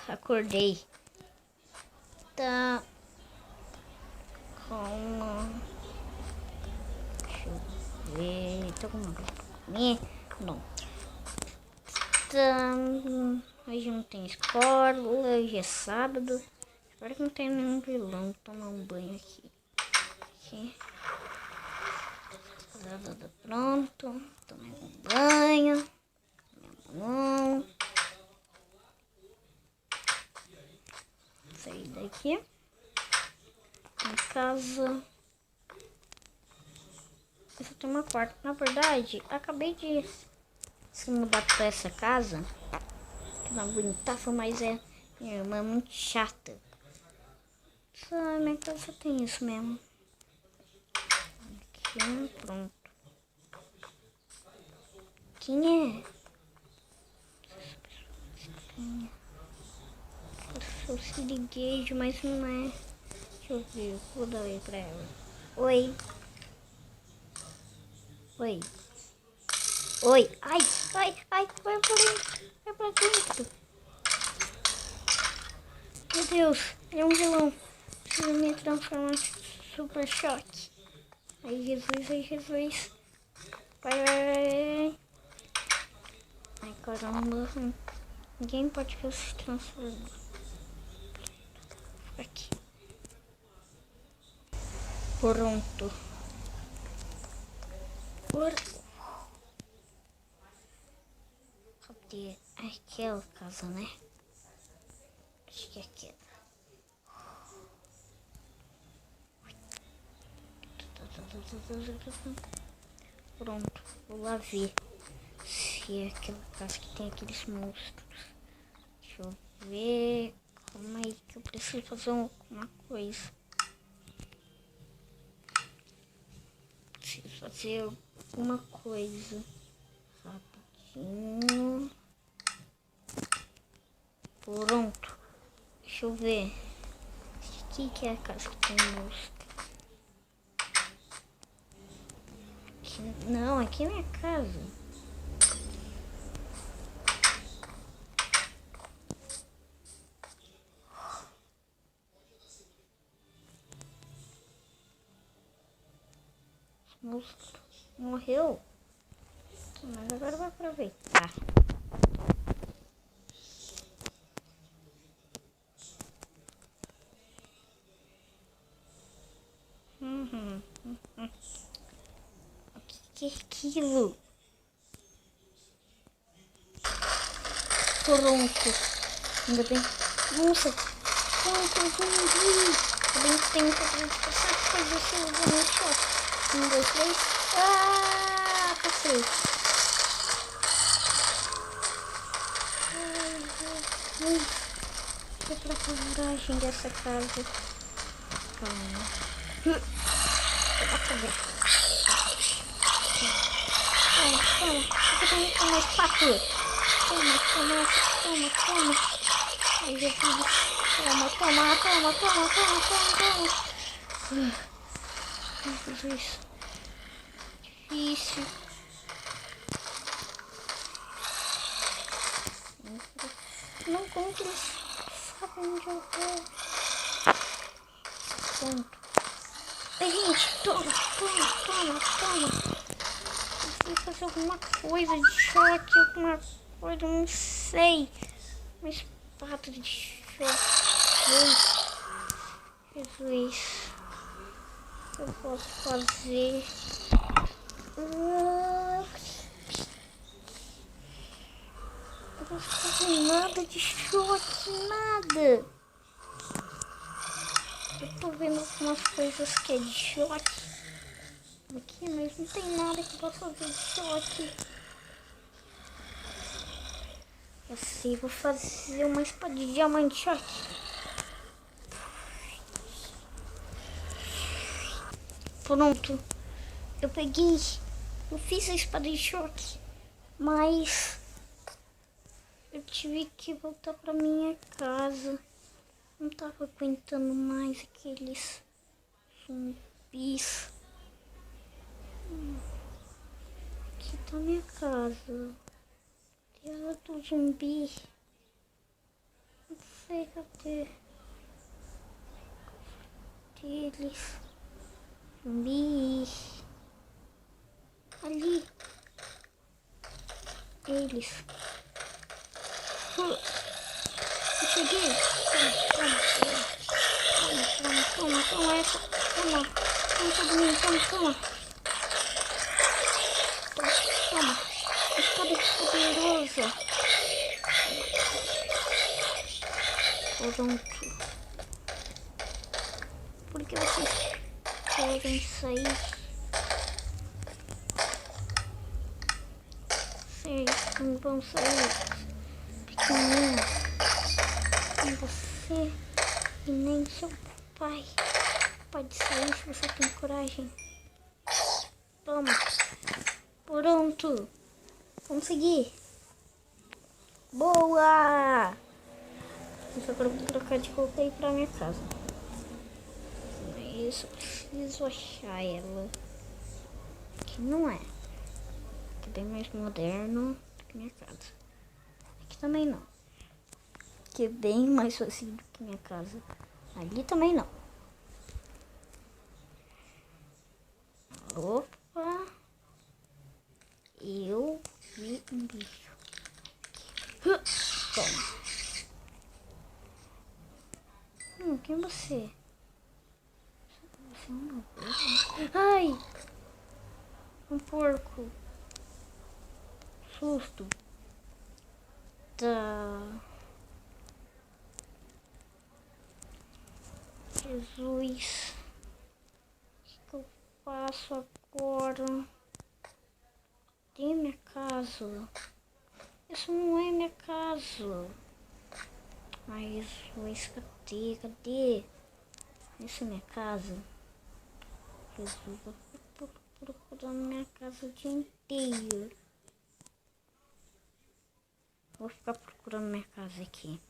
Acordei. Tá. Calma. Deixa eu ver. Tô com uma coisa pra comer? Não. Tá. Hoje não tem escola. Hoje é sábado. Espero que não tenha nenhum vilão. Vou tomar um banho aqui. Pronto. Tomei um banho. Minha mão. Sair daqui. Em casa. Eu só tenho uma porta. Na verdade, acabei de se mudar pra essa casa. Que não aguentava, mas minha irmã é muito chata. Só minha casa tem isso mesmo. Aqui, pronto. Quem é? Eu sou siriguejo, mas não é. Deixa eu ver, vou dar oi pra ela. Oi. Oi. Oi. Ai, vai pra dentro. Vai pra dentro. Meu Deus, ele é um vilão. Preciso me transformar em super choque. Ai, Jesus, ai, Jesus. Vai. Ai, caramba. Ninguém pode que eu se transforme. Aqui. Pronto. Cadê? Aquela casa, né? Acho que é aquela. Pronto, vou lá ver se é aquela casa que tem aqueles monstros. Deixa eu ver. Calma aí que eu preciso fazer alguma coisa. Preciso fazer alguma coisa. Rapidinho. Pronto. Deixa eu ver. Aqui que é a casa que tem monstro. Não, aqui não é casa. Monstro morreu. Mas agora eu vou aproveitar. O que é aquilo? Pronto. Ainda bem. Nossa. Quanto zumbi. Ainda bem que tem que passar coisa assim. Eu vou no choque. 1, 2, 3. Passei. Ai, pra coragem dessa casa. Calma. Toma. Você tem uma espátula. Toma. Ai, Jesus. Toma. Jesus. Difícil. Não, como que eles sabem onde eu vou? Pronto. Ai, gente, toma. Preciso fazer alguma coisa de choque, alguma coisa, não sei. Uma espada de choque. Jesus. Eu posso fazer. Eu não posso fazer nada de choque, nada. Eu tô vendo algumas coisas que é de choque aqui, mas não tem nada que eu possa fazer de choque. Assim, vou fazer uma espada de diamante de choque. Pronto. Eu fiz a espada de choque, mas eu tive que voltar pra minha casa. Não tava aguentando mais aqueles zumbis. Aqui tá minha casa. Terra do zumbi. sei, cadê? Eles. Zumbi. Ali. Eles. Eu cheguei. Toma essa. Toma todo mundo, toma. Espada poderosa. Pronto. Por que vocês querem sair? Vocês não vão sair. Pequenininho. Nem você e nem seu pai pode sair se você tem coragem. Toma. Pronto. Consegui. Boa! Mas agora eu vou trocar de roupa e ir pra minha casa. Mas eu preciso achar ela. Aqui não é. Aqui é bem mais moderno do que minha casa. Aqui também não. Aqui é bem mais fácil do que minha casa. Ali também não. Opa! Eu vi um bicho. Toma. Quem é você? Você é uma porca? Ai! Um porco. Susto. Tá. Jesus. O que eu faço agora? Cadê minha casa? Isso não é minha casa. Ai, Jesus, cadê? Essa é minha casa. Jesus, eu vou procurando minha casa o dia inteiro. Vou ficar procurando minha casa aqui.